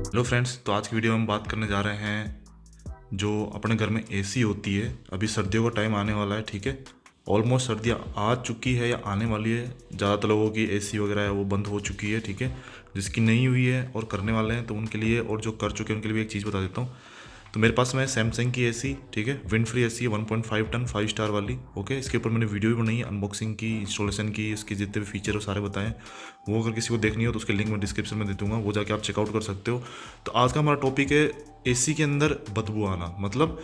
Hello friends, तो आज की वीडियो में हम बात करने जा रहे हैं जो अपने घर में एसी होती है। अभी सर्दियों का टाइम आने वाला है, ठीक है। ऑलमोस्ट सर्दियाँ आ चुकी है या आने वाली है। ज़्यादातर लोगों की एसी वगैरह है वो बंद हो चुकी है, ठीक है। जिसकी नहीं हुई है और करने वाले हैं तो उनके लिए, और जो कर चुके हैं उनके लिए भी एक चीज़ बता देता हूँ। तो मेरे पास में सैमसंग की एसी, ठीक है, विंड फ्री एसी है, 1.5 टन 5 स्टार वाली। ओके, इसके ऊपर मैंने वीडियो भी बनाई है, अनबॉक्सिंग की, इंस्टॉलेशन की, इसके जितने भी फीचर हो सारे बताएं। वो अगर किसी को देखनी हो तो उसके लिंक मैं डिस्क्रिप्शन में दे दूंगा, वो जाके आप चेकआउट कर सकते हो। तो आज का हमारा टॉपिक है एसी के अंदर बदबू आना। मतलब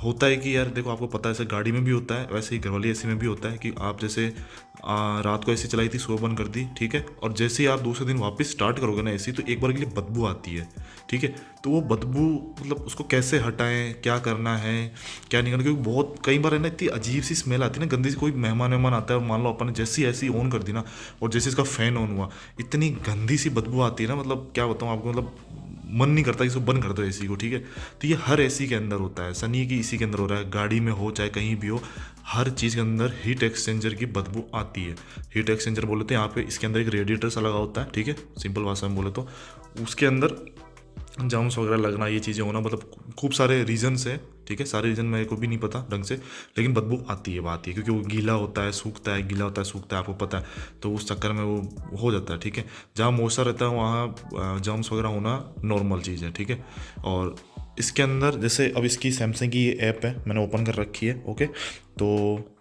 होता है कि यार देखो, आपको पता है ऐसे गाड़ी में भी होता है, वैसे ही घर वाली एसी में भी होता है कि आप जैसे रात को एसी चलाई थी, सुबह बंद कर दी, ठीक है, और जैसे ही आप दूसरे दिन वापस स्टार्ट करोगे ना एसी, तो एक बार के लिए बदबू आती है, ठीक है। तो वो बदबू मतलब उसको कैसे हटाएं, क्या करना है, क्या नहीं करना, क्योंकि बहुत कई बार है ना, इतनी अजीब सी स्मेल आती है ना, गंदी सी। कोई मेहमान आता है और मान लो अपन ने जैसी एसी ऑन कर दी ना, और जैसे इसका फ़ैन ऑन हुआ, इतनी गंदी सी बदबू आती है ना, मतलब क्या बताऊँ आपको, मतलब मन नहीं करता कि इसको बंद कर दो एसी को, ठीक है। तो ये हर एसी के अंदर होता है, ऐसा नहीं है कि इसी के अंदर हो रहा है, गाड़ी में हो चाहे कहीं भी हो, हर चीज़ के अंदर हीट एक्सचेंजर की बदबू आती है। हीट एक्सचेंजर बोले तो यहाँ पे इसके अंदर एक रेडिएटर सा लगा होता है, ठीक है, सिंपल भाषा में बोले तो। उसके अंदर जम्स वगैरह लगना, ये चीज़ें होना, मतलब खूब सारे रीजन्स है, ठीक है। सारे रीज़न मेरे को भी नहीं पता ढंग से, लेकिन बदबू आती है, बात ये, क्योंकि वो गीला होता है सूखता है, गीला होता है सूखता है, आपको पता है। तो उस चक्कर में वो हो जाता है, ठीक है। जहाँ मॉइस्चर रहता है वहाँ जम्स वगैरह होना नॉर्मल चीज़ है, ठीक है। और इसके अंदर जैसे अब इसकी सैमसंग की ये ऐप है, मैंने ओपन कर रखी है, ओके। तो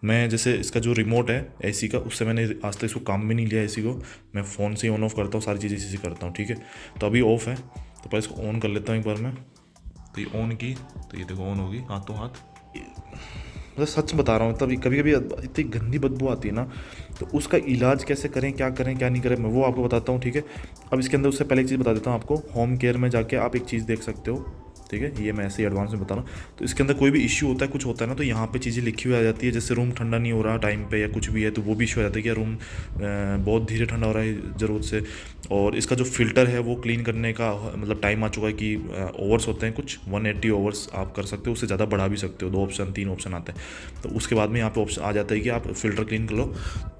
मैं जैसे इसका जो रिमोट है एसी का, उससे मैंने आज तक इसको काम भी नहीं लिया एसी को। मैं फ़ोन से ही ऑन ऑफ करता हूँ, सारी चीज़ें इसी से करता हूँ, ठीक है। तो अभी ऑफ है, तो पहले इसको ऑन कर लेता हूँ एक बार मैं। तो ये ऑन की, तो ये देखो ऑन होगी हाथों हाथ। मतलब सच बता रहा हूँ, तभी कभी कभी इतनी गंदी बदबू आती है ना, तो उसका इलाज कैसे करें, क्या करें क्या नहीं करें, मैं वो आपको बताता हूँ, ठीक है। अब इसके अंदर उससे पहले एक चीज़ बता देता हूँ आपको, होम केयर में जाके आप एक चीज़ देख सकते हो, ठीक है। ये मैं ऐसे ही एडवांस में बता रहा हूँ। तो इसके अंदर कोई भी इश्यू होता है, कुछ होता है ना, तो यहाँ पे चीज़ें लिखी हुई आ जाती है, जैसे रूम ठंडा नहीं हो रहा टाइम पे या कुछ भी है, तो वो भी इशू आ जाता है कि रूम बहुत धीरे ठंडा हो रहा है ज़रूरत से। और इसका जो फ़िल्टर है वो क्लीन करने का मतलब टाइम आ चुका है कि ओवर्स होते हैं कुछ 180 ओवर्स आप कर सकते हो, उससे ज़्यादा बढ़ा भी सकते हो, 2 ऑप्शन 3 ऑप्शन आते हैं। तो उसके बाद में यहाँ पे ऑप्शन आ जाता है कि आप फ़िल्टर क्लीन कर लो।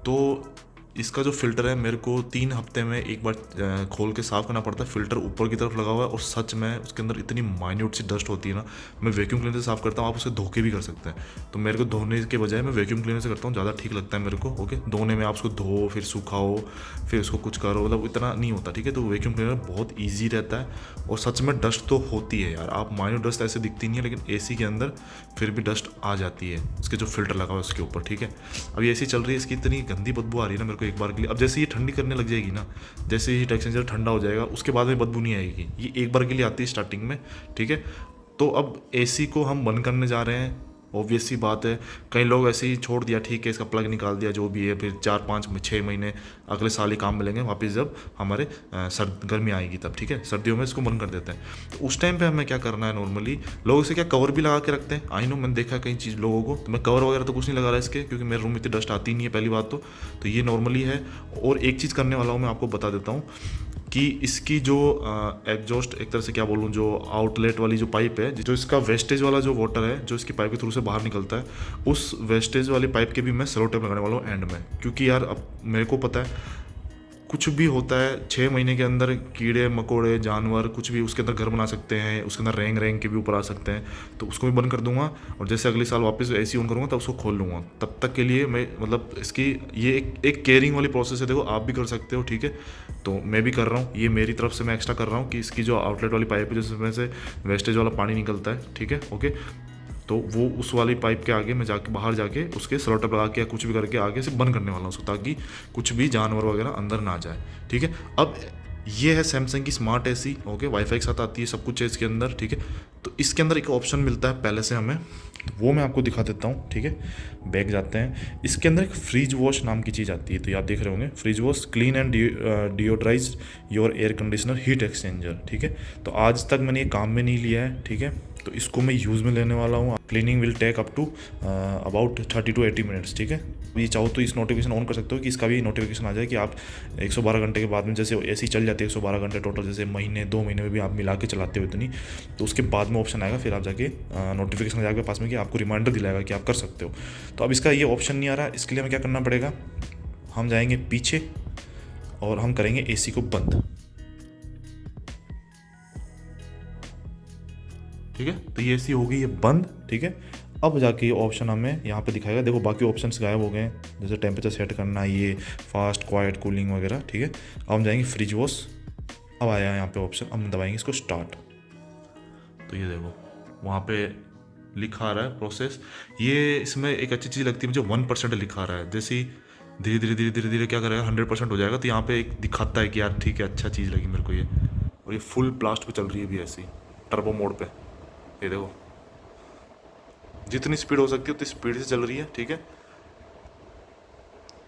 तो इसका जो फ़िल्टर है मेरे को 3 हफ्ते में एक बार खोल के साफ़ करना पड़ता है। फ़िल्टर ऊपर की तरफ लगा हुआ है और सच में उसके अंदर इतनी माइन्यूट सी डस्ट होती है ना, मैं वैक्यूम क्लीनर से साफ़ करता हूँ, आप उसे धो के भी कर सकते हैं। तो मेरे को धोने के बजाय मैं वैक्यूम क्लीनर से करता हूँ, ज़्यादा ठीक लगता है मेरे को, ओके। धोने में आप उसको धो फिर सुखाओ फिर उसको कुछ करो, मतलब इतना नहीं होता, ठीक है। तो वैक्यूम क्लीनर बहुत ईजी रहता है। और सच में डस्ट तो होती है यार, आप माइन्यूट डस्ट ऐसे दिखती नहीं है, लेकिन एसी के अंदर फिर भी डस्ट आ जाती है इसके जो फ़िल्टर लगा हुआ है उसके ऊपर, ठीक है। अब ये एसी चल रही है, इसकी इतनी गंदी बदबू आ रही है ना मेरे को एक बार के लिए। अब जैसे ये ठंडी करने लग जाएगी ना, जैसे ही हीट एक्सचेंजर ठंडा हो जाएगा, उसके बाद में बदबू नहीं आएगी। ये एक बार के लिए आती है स्टार्टिंग में, ठीक है। तो अब एसी को हम बंद करने जा रहे हैं, ऑब्वियस सी बात है। कई लोग ऐसे ही छोड़ दिया, ठीक है, इसका प्लग निकाल दिया जो भी है, फिर 4 5 6 महीने अगले साल ही काम मिलेंगे वापस, जब हमारे गर्मी आएगी तब, ठीक है। सर्दियों में इसको बंद कर देते हैं। तो उस टाइम पे हमें क्या करना है, नॉर्मली लोग इसे क्या कवर भी लगा के रखते हैं, आई नो, मैंने देखा कई चीज़ लोगों को। तो मैं कवर वगैरह तो कुछ नहीं लगा रहा इसके, क्योंकि मेरे रूम में इतनी डस्ट आती नहीं है पहली बात तो ये नॉर्मली है। और एक चीज़ करने वाला हूँ मैं, आपको बता देता हूँ कि इसकी जो एग्जॉस्ट, एक तरह से क्या बोलूँ, जो आउटलेट वाली जो पाइप है, जो इसका वेस्टेज वाला जो वाटर है जो इसकी पाइप के थ्रू से बाहर निकलता है, उस वेस्टेज वाली पाइप के भी मैं सेलो टेप लगाने वाला हूँ एंड में। क्योंकि यार अब मेरे को पता है कुछ भी होता है, 6 महीने के अंदर कीड़े मकोड़े जानवर कुछ भी उसके अंदर घर बना सकते हैं, उसके अंदर रेंग रेंग के भी ऊपर आ सकते हैं। तो उसको भी बंद कर दूंगा, और जैसे अगले साल वापस एसी ऑन करूँगा तब उसको खोल लूँगा। तब तक के लिए मैं, मतलब इसकी ये एक केयरिंग वाली प्रोसेस है, देखो आप भी कर सकते हो, ठीक है। तो मैं भी कर रहा हूँ, ये मेरी तरफ से मैं एक्स्ट्रा कर रहा हूँ कि इसकी जो आउटलेट वाली पाइप है जिसमें से वेस्टेज वाला पानी निकलता है, ठीक है, ओके। तो वो उस वाली पाइप के आगे मैं जाके बाहर जाके उसके स्लॉटर लगा के या कुछ भी करके आगे से बंद करने वाला हूँ उसको, ताकि कुछ भी जानवर वगैरह अंदर ना जाए, ठीक है। अब ये है सैमसंग की स्मार्ट एसी, ओके, वाईफाई के साथ आती है, सब कुछ है इसके अंदर, ठीक है। तो इसके अंदर एक ऑप्शन मिलता है पहले से हमें, तो वो मैं आपको दिखा देता हूँ, ठीक है। बैग जाते हैं, इसके अंदर एक फ्रिज वॉश नाम की चीज़ आती है, तो ये आप देख रहे होंगे, fridge wash clean and deodorise your air conditioner heat exchanger, ठीक है। तो आज तक मैंने ये काम में नहीं लिया है, ठीक है। तो इसको मैं यूज़ में लेने वाला हूँ। Cleaning will take up to about 30 to 80 minutes, ठीक है। ये चाहो तो इस नोटिफिकेशन ऑन कर सकते हो कि इसका भी नोटिफिकेशन आ जाए कि आप 112 घंटे के बाद में, जैसे ऐसी चल जाती है 112 घंटे टोटल, जैसे महीने 2 महीने में भी आप मिला के चलाते हो इतनी, तो उसके बाद में ऑप्शन आएगा, फिर आप जाके नोटिफिकेशन आ जाएगा पास में कि आपको रिमाइंडर दिलाएगा कि आप कर सकते हो। तो अब इसका ये ऑप्शन नहीं आ रहा, इसके लिए हमें क्या करना पड़ेगा, हम जाएंगे पीछे और हम करेंगे एसी को बंद। ठीक है। तो ये एसी हो गई ये बंद, ठीक है। अब जाके ये ऑप्शन हमें यहाँ पे दिखाएगा, देखो बाकी ऑप्शंस गायब हो गए हैं, जैसे टेम्परेचर सेट करना, ये फास्ट क्वाइट कूलिंग वगैरह, ठीक है। अब हम जाएंगे फ्रिज वॉश, अब आया यहाँ पे ऑप्शन, अब हम दबाएंगे इसको स्टार्ट। तो ये देखो वहाँ पे लिखा आ रहा है प्रोसेस। ये इसमें एक अच्छी चीज़ लगती है मुझे, 1% लिखा आ रहा है, जैसे धीरे धीरे धीरे धीरे धीरे क्या करेगा 100% हो जाएगा, तो यहाँ पे एक दिखाता है कि यार ठीक है, अच्छा चीज़ लगी मेरे को ये। और ये फुल ब्लास्ट पे चल रही है अभी ऐसी टर्बो मोड पे, ये देखो जितनी स्पीड हो सकती है उतनी स्पीड से चल रही है, ठीक है।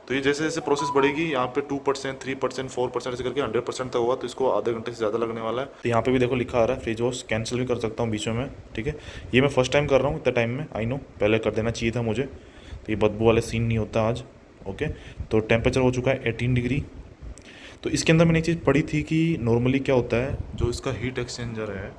तो ये जैसे जैसे प्रोसेस बढ़ेगी यहाँ पे 2%, 3%, 4% ऐसे करके 100% तक होगा, तो इसको आधे घंटे से ज़्यादा लगने वाला है। तो यहाँ पे भी देखो लिखा आ रहा है फ्रिज वॉश, कैंसिल भी कर सकता हूँ बीच में, ठीक है। ये मैं फर्स्ट टाइम कर रहा हूँ इतना टाइम में, आई नो, पहले कर देना चाहिए था मुझे, तो ये बदबू वाले सीन नहीं होता आज, ओके। तो टेम्परेचर हो चुका है 18 डिग्री। तो इसके अंदर मैंने एक चीज़ पढ़ी थी कि नॉर्मली क्या होता है, जो इसका हीट एक्सचेंजर है,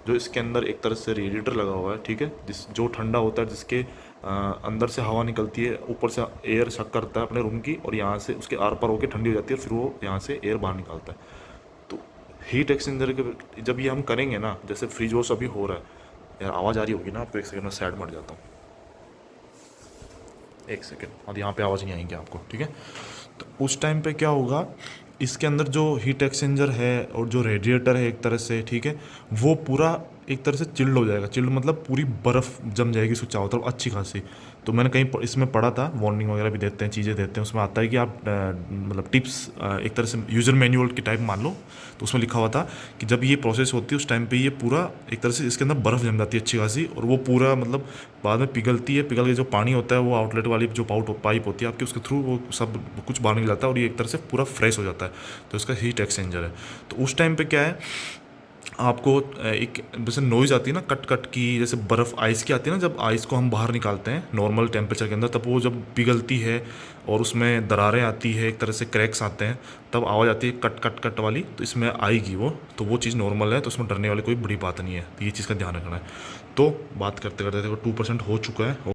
जो इसके अंदर एक तरह से रेडिएटर लगा हुआ है, ठीक है, जिस जो ठंडा होता है, जिसके अंदर से हवा निकलती है, ऊपर से एयर शक करता है अपने रूम की, और यहाँ से उसके आर पार होकर ठंडी हो जाती है, फिर वो यहाँ से एयर बाहर निकालता है। तो हीट एक्सचेंजर के जब ये हम करेंगे ना, जैसे फ्रिज वॉश अभी हो रहा है, यार आवाज़ आ रही होगी ना आपको, एक सेकंड में साइड मर जाता हूँ, एक सेकंड, और यहाँ पे आवाज़ नहीं आएंगी आपको, ठीक है। तो उस टाइम पे क्या होगा, इसके अंदर जो हीट एक्सचेंजर है और जो रेडिएटर है एक तरह से, ठीक है, वो पूरा एक तरह से चिल्ड हो जाएगा। चिल्ड मतलब पूरी बर्फ़ जम जाएगी उसको चारों तरफ अच्छी खासी। तो मैंने कहीं इसमें पढ़ा था, वार्निंग वगैरह भी देते हैं, चीज़ें देते हैं, उसमें आता है कि आप मतलब टिप्स एक तरह से यूज़र मैनुअल की टाइप मान लो। तो उसमें लिखा हुआ था कि जब ये प्रोसेस होती है उस टाइम पे ये पूरा एक तरह से इसके अंदर बर्फ़ जम जाती है अच्छी खासी, और वो पूरा मतलब बाद में पिघलती है, पिघल के जो पानी होता है वो आउटलेट वाली जो पाइप होती है आपकी, उसके थ्रू वो सब कुछ बाहर निकल जाता है, और ये एक तरह से पूरा फ्रेश हो जाता है। तो इसका हीट एक्सचेंजर है। तो उस टाइम पे क्या है, आपको एक जैसे नॉइज़ आती है ना कट कट की, जैसे बर्फ़ आइस की आती है ना, जब आइस को हम बाहर निकालते हैं नॉर्मल टेम्परेचर के अंदर, तब वो जब पिघलती है और उसमें दरारें आती है, एक तरह से क्रैक्स आते हैं, तब आवाज़ आती है कट कट कट वाली, तो इसमें आएगी वो। तो वो चीज़ नॉर्मल है, तो उसमें डरने वाली कोई बड़ी बात नहीं है, तो ये चीज़ का ध्यान रखना है। तो बात करते करते देखो 2% हो चुका है,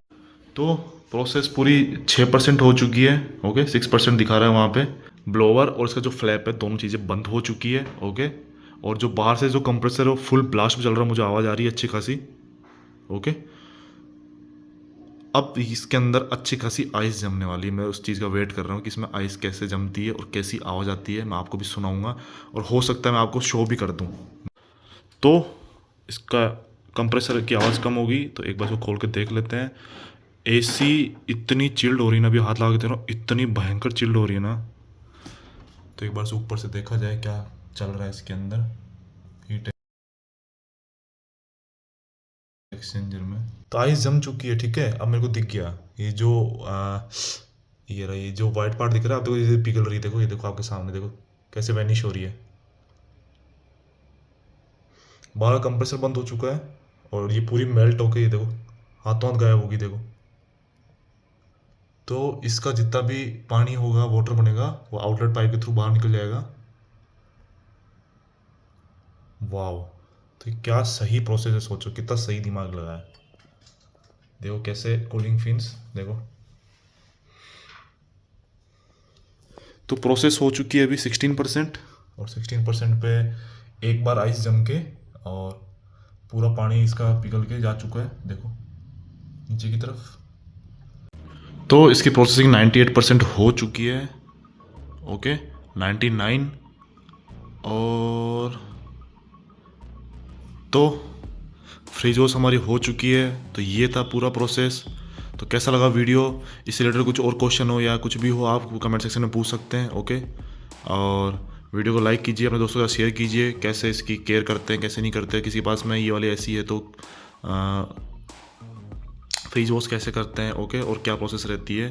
तो प्रोसेस पूरी 6% हो चुकी है, ओके। 6% दिखा रहा है वहाँ पे। ब्लोवर और इसका जो फ्लैप है दोनों चीज़ें बंद हो चुकी है, ओके। और जो बाहर से जो कंप्रेसर है वो फुल ब्लास्ट में चल रहा है, मुझे आवाज़ आ रही है अच्छी खासी, ओके। अब इसके अंदर अच्छी खासी आइस जमने वाली है, मैं उस चीज़ का वेट कर रहा हूँ कि इसमें आइस कैसे जमती है और कैसी आवाज़ आती है, मैं आपको भी सुनाऊंगा, और हो सकता है मैं आपको शो भी कर दूँ। तो इसका कंप्रेसर की आवाज़ कम होगी, तो एक बार इसको खोल के देख लेते हैं। एसी इतनी चिल्ड हो रही है ना, अभी हाथ लगा के देख रहा हूँ, इतनी भयंकर चिल्ड हो रही है ना। तो एक बार से ऊपर से देखा जाए क्या चल रहा है इसके अंदर हीट एक्सचेंजर में। तो आइस जम चुकी है, ठीक है। अब मेरे को दिख गया ये जो ये रहा, ये जो वाइट पार्ट दिख रहा है, आप देखो ये पिघल रही है, देखो ये देखो आपके सामने, देखो कैसे वैनिश हो रही है। बाहर कंप्रेसर बंद हो चुका है और ये पूरी मेल्ट होके ये देखो हाथों हाथ गायब होगी, देखो। तो इसका जितना भी पानी होगा, वाटर बनेगा, वो आउटलेट पाइप के थ्रू बाहर निकल जाएगा। वाओ, तो क्या सही प्रोसेस है, सोचो कितना सही दिमाग लगा है। देखो कैसे कूलिंग फिन्स, देखो। तो प्रोसेस हो चुकी है अभी 16%, और 16% पे एक बार आइस जम के और पूरा पानी इसका पिघल के जा चुका है, देखो नीचे की तरफ। तो इसकी प्रोसेसिंग 98% हो चुकी है, ओके। 99, और तो फ्रिज वॉश हमारी हो चुकी है। तो ये था पूरा प्रोसेस। तो कैसा लगा वीडियो, इससे रिलेटेड कुछ और क्वेश्चन हो या कुछ भी हो, आप कमेंट सेक्शन में पूछ सकते हैं, ओके। और वीडियो को लाइक कीजिए, अपने दोस्तों के साथ शेयर कीजिए, कैसे इसकी केयर करते हैं कैसे नहीं करते, किसी के पास में ये वाली ऐसी है तो फ्रिज वॉश कैसे करते हैं, ओके, और क्या प्रोसेस रहती है।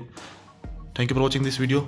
Thank you for watching this video.